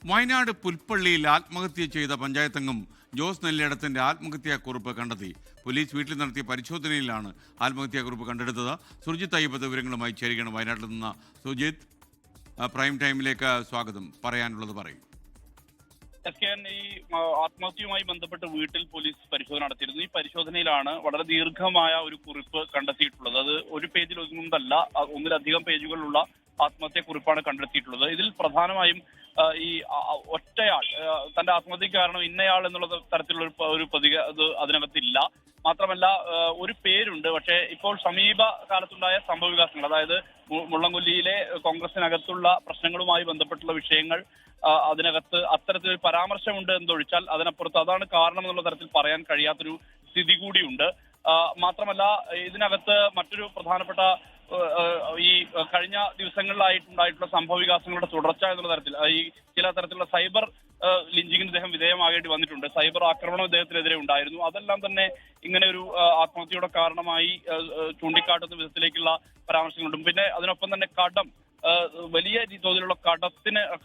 വയനാട് പുൽപ്പള്ളിയിൽ ആത്മഹത്യ ചെയ്ത പഞ്ചായത്തംഗം ജോസ് നെല്ലിടത്തിന്റെ ആത്മഹത്യാക്കുറിപ്പ് കണ്ടെത്തി. പോലീസ് വീട്ടിൽ നടത്തിയ പരിശോധനയിലാണ് ആത്മഹത്യാക്കുറിപ്പ് കണ്ടെടുത്തത്. സുർജിത്ത് അയ്യപ്പത്ത് വിവരങ്ങളുമായി ചേരുകയാണ് വയനാട്ടിൽ നിന്ന്. സുജിത്ത്, പ്രൈം ടൈമിലേക്ക് സ്വാഗതം. പറയാനുള്ളത് പറയും. ഈ ആത്മഹത്യയുമായി ബന്ധപ്പെട്ട് വീട്ടിൽ പോലീസ് പരിശോധന നടത്തിയിരുന്നു. ഈ പരിശോധനയിലാണ് വളരെ ദീർഘമായ ഒരു കുറിപ്പ് കണ്ടെത്തിയിട്ടുള്ളത്. അത് ഒരു പേജിൽ ഒതുങ്ങുന്നതല്ല, ഒന്നിലധികം പേജുകളുള്ള ആത്മഹത്യക്കുറിപ്പാണ് കണ്ടെത്തിയിട്ടുള്ളത്. ഇതിൽ പ്രധാനമായും ഈ ഒറ്റയാൾ തന്റെ ആത്മഹത്യക്ക് കാരണം ഇന്നയാൾ എന്നുള്ള തരത്തിലുള്ള ഒരു അത് അതിനകത്തില്ല. മാത്രമല്ല ഒരു പേരുണ്ട്. പക്ഷേ ഇപ്പോൾ സമീപ കാലത്തുണ്ടായ സംഭവ വികാസങ്ങൾ, അതായത് മുള്ളംകൊല്ലിയിലെ കോൺഗ്രസിനകത്തുള്ള പ്രശ്നങ്ങളുമായി ബന്ധപ്പെട്ടുള്ള വിഷയങ്ങൾ അതിനകത്ത് അത്തരത്തിലൊരു പരാമർശമുണ്ട് എന്നൊഴിച്ചാൽ അതിനപ്പുറത്ത് അതാണ് കാരണം എന്നുള്ള തരത്തിൽ പറയാൻ കഴിയാത്തൊരു സ്ഥിതി കൂടിയുണ്ട്. മാത്രമല്ല ഇതിനകത്ത് മറ്റൊരു പ്രധാനപ്പെട്ട ഈ കഴിഞ്ഞ ദിവസങ്ങളിലായിട്ടുണ്ടായിട്ടുള്ള സംഭവ വികാസങ്ങളുടെ തുടർച്ച എന്നുള്ള തരത്തിൽ ഈ ചില തരത്തിലുള്ള സൈബർ ലിഞ്ചിങ്ങിന് ഇദ്ദേഹം വിധേയമാകേണ്ടി വന്നിട്ടുണ്ട്. സൈബർ ആക്രമണം ഇദ്ദേഹത്തിനെതിരെ ഉണ്ടായിരുന്നു. അതെല്ലാം തന്നെ ഇങ്ങനെ ഒരു ആത്മഹത്യയുടെ കാരണമായി ചൂണ്ടിക്കാട്ടുന്ന വിധത്തിലേക്കുള്ള പരാമർശങ്ങളുണ്ട്. പിന്നെ അതിനൊപ്പം തന്നെ വലിയ തോതിലുള്ള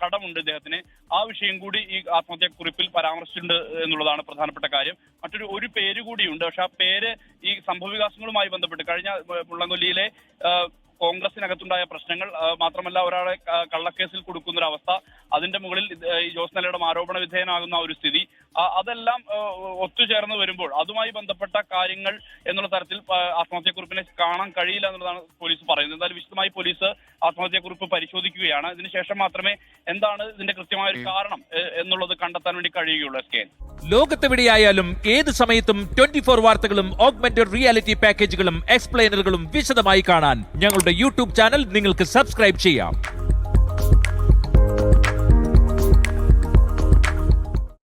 കടമുണ്ട് ഇദ്ദേഹത്തിന്. ആ വിഷയം കൂടി ഈ ആത്മഹത്യാക്കുറിപ്പിൽ പരാമർശിച്ചിട്ടുണ്ട് എന്നുള്ളതാണ് പ്രധാനപ്പെട്ട കാര്യം. ഒരു പേര് കൂടിയുണ്ട്. പക്ഷെ ആ പേര് ഈ സംഭവ വികാസങ്ങളുമായി ബന്ധപ്പെട്ട് കഴിഞ്ഞ മുള്ളംകൊല്ലിയിലെ കോൺഗ്രസിനകത്തുണ്ടായ പ്രശ്നങ്ങൾ, മാത്രമല്ല ഒരാളെ കള്ളക്കേസിൽ കൊടുക്കുന്നൊരവസ്ഥ, അതിന്റെ മുകളിൽ ഈ ജോസ് നെല്ലിടം ആരോപണ വിധേയനാകുന്ന ഒരു സ്ഥിതി, അതെല്ലാം ഒത്തുചേർന്ന് വരുമ്പോൾ അതുമായി ബന്ധപ്പെട്ട കാര്യങ്ങൾ എന്നുള്ള തരത്തിൽ ആത്മഹത്യാക്കുറിപ്പിനെ കാണാൻ കഴിയില്ല എന്നുള്ളതാണ് പോലീസ് പറയുന്നത്. എന്തായാലും വിശദമായി പോലീസ് ആത്മഹത്യാക്കുറിപ്പ് പരിശോധിക്കുകയാണ്. ഇതിനുശേഷം മാത്രമേ എന്താണ് ഇതിന്റെ കൃത്യമായ ഒരു കാരണം എന്നുള്ളത് കണ്ടെത്താൻ വേണ്ടി കഴിയുകയുള്ളൂ. ലോകത്തെവിടെയായാലും ഏത് സമയത്തും 24 വാർത്തകളും ഓഗ്മെന്റഡ് റിയാലിറ്റി പാക്കേജുകളും എക്സ്പ്ലെയിനറുകളും വിശദമായി കാണാൻ ഞങ്ങളുടെ യൂട്യൂബ് ചാനൽ നിങ്ങൾക്ക് സബ്സ്ക്രൈബ് ചെയ്യാം.